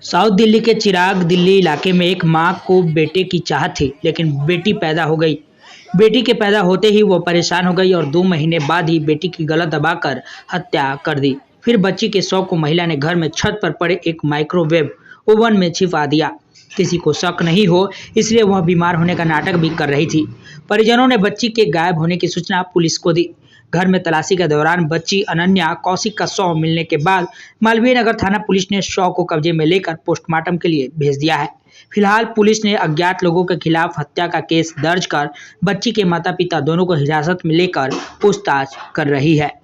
South Delhi के चिराग दिल्ली इलाके में एक मां को बेटे की चाहत थी, लेकिन बेटी पैदा हो गई। बेटी के पैदा होते ही वो परेशान हो गई और 2 महीने बाद ही बेटी की गला दबाकर हत्या कर दी। फिर बच्ची के शव को महिला ने घर में छत पर पड़े एक माइक्रोवेव ओवन में छिपा दिया। किसी को शक नहीं हो, इसलिए वह बीमार होने का नाटक भी कर रही थी। परिजनों ने बच्ची के गायब होने की सूचना पुलिस को दी। घर में तलाशी के दौरान बच्ची अनन्या कौशिक का शव मिलने के बाद मालवीय नगर थाना पुलिस ने शव को कब्जे में लेकर पोस्टमार्टम के लिए भेज दिया है। फिलहाल पुलिस ने अज्ञात लोगों के खिलाफ हत्या का केस दर्ज कर बच्ची के माता पिता दोनों को हिरासत में लेकर पूछताछ कर रही है।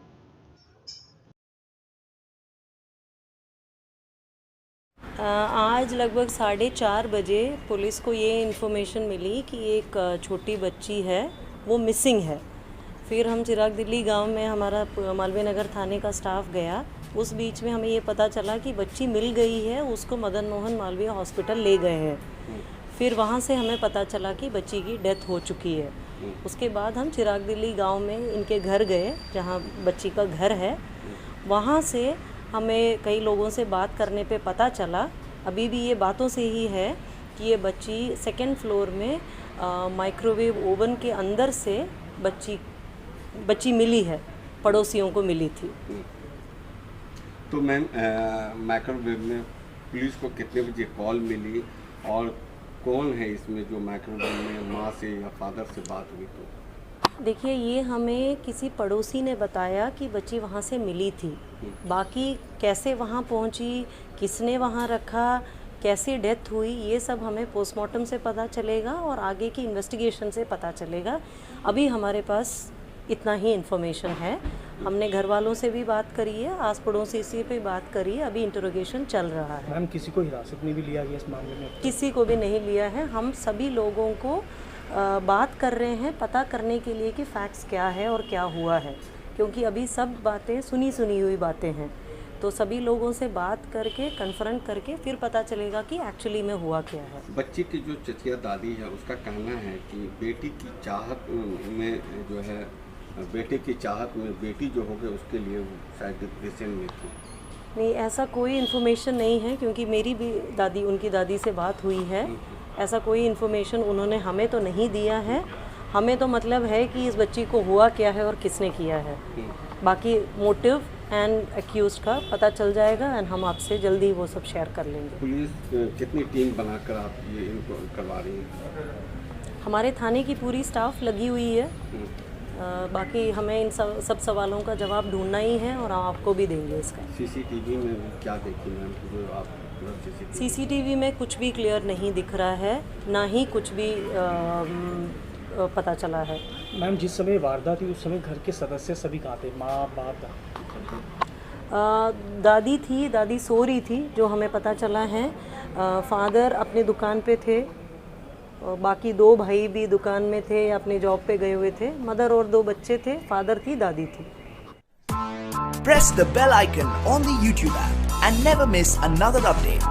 आज लगभग 4:30 बजे पुलिस को ये इन्फॉर्मेशन मिली कि एक छोटी बच्ची है, वो मिसिंग है। फिर हम चिराग दिल्ली गांव में हमारा मालवीय नगर थाने का स्टाफ गया। उस बीच में हमें ये पता चला कि बच्ची मिल गई है, उसको मदन मोहन मालवीय हॉस्पिटल ले गए हैं। फिर वहाँ से हमें पता चला कि बच्ची की डेथ हो चुकी है। उसके बाद हम चिराग दिल्ली गांव में इनके घर गए, जहाँ बच्ची का घर है। वहाँ से हमें कई लोगों से बात करने पे पता चला, अभी भी ये बातों से ही है, कि ये बच्ची 2nd फ्लोर में माइक्रोवेव ओवन के अंदर से बच्ची मिली है, पड़ोसियों को मिली थी। तो मैम, माइक्रोवेव में पुलिस को कितने बजे कॉल मिली और कौन है इसमें जो माइक्रोवेव में माँ से या फादर से बात हुई? तो देखिए, ये हमें किसी पड़ोसी ने बताया कि बच्ची वहाँ से मिली थी। बाकी कैसे वहाँ पहुँची, किसने वहाँ रखा, कैसी डेथ हुई, ये सब हमें पोस्टमार्टम से पता चलेगा और आगे की इन्वेस्टिगेशन से पता चलेगा। अभी हमारे पास इतना ही इन्फॉर्मेशन है। हमने घर वालों से भी बात करी है, आस पड़ोसी से भी बात करी है, अभी इंटरोगेशन चल रहा है। मैम, किसी को हिरासत में भी लिया गया इस मामले में? किसी को भी नहीं लिया है। हम सभी लोगों को बात कर रहे हैं, पता करने के लिए कि फैक्ट्स क्या है और क्या हुआ है, क्योंकि अभी सब बातें सुनी हुई बातें हैं। तो सभी लोगों से बात करके कन्फ्रंट करके फिर पता चलेगा कि एक्चुअली में हुआ क्या है। बच्ची की जो चचिया दादी है, उसका कहना है कि बेटी की चाहत में जो है, बेटे की चाहत में बेटी जो हो गई उसके लिए वो शायद डिप्रेशन में थी। नहीं, ऐसा कोई इन्फॉर्मेशन नहीं है, क्योंकि मेरी भी दादी, उनकी दादी से बात हुई है। ऐसा कोई इन्फॉर्मेशन उन्होंने हमें तो नहीं दिया है। हमें तो मतलब है कि इस बच्ची को हुआ क्या है और किसने किया है। बाकी मोटिव एंड एक्यूज्ड का पता चल जाएगा एंड हम आपसे जल्दी वो सब शेयर कर लेंगे। पुलिस कितनी टीम बनाकर आप ये इनको करवा रही है? हमारे थाने की पूरी स्टाफ लगी हुई है। बाकी हमें इन सब सवालों का जवाब ढूंढना ही है और हम आपको भी देंगे इसका। सीसीटीवी में क्या देखी मैम, जो आप सीसीटीवी में कुछ भी क्लियर नहीं दिख रहा है, ना ही कुछ भी पता चला है। मैम, जिस समय वारदात हुई उस समय घर के सदस्य सभी कहाँ थे? माँ, बाप? दादी थी, दादी सो रही थी जो हमें पता चला है। फादर अपने दुकान पे थे, बाकी 2 भाई भी दुकान में थे, अपने जॉब पे गए हुए थे। मदर और 2 बच्चे थे, फादर थी, दादी थी। Press the bell icon on the YouTube app and never miss another update.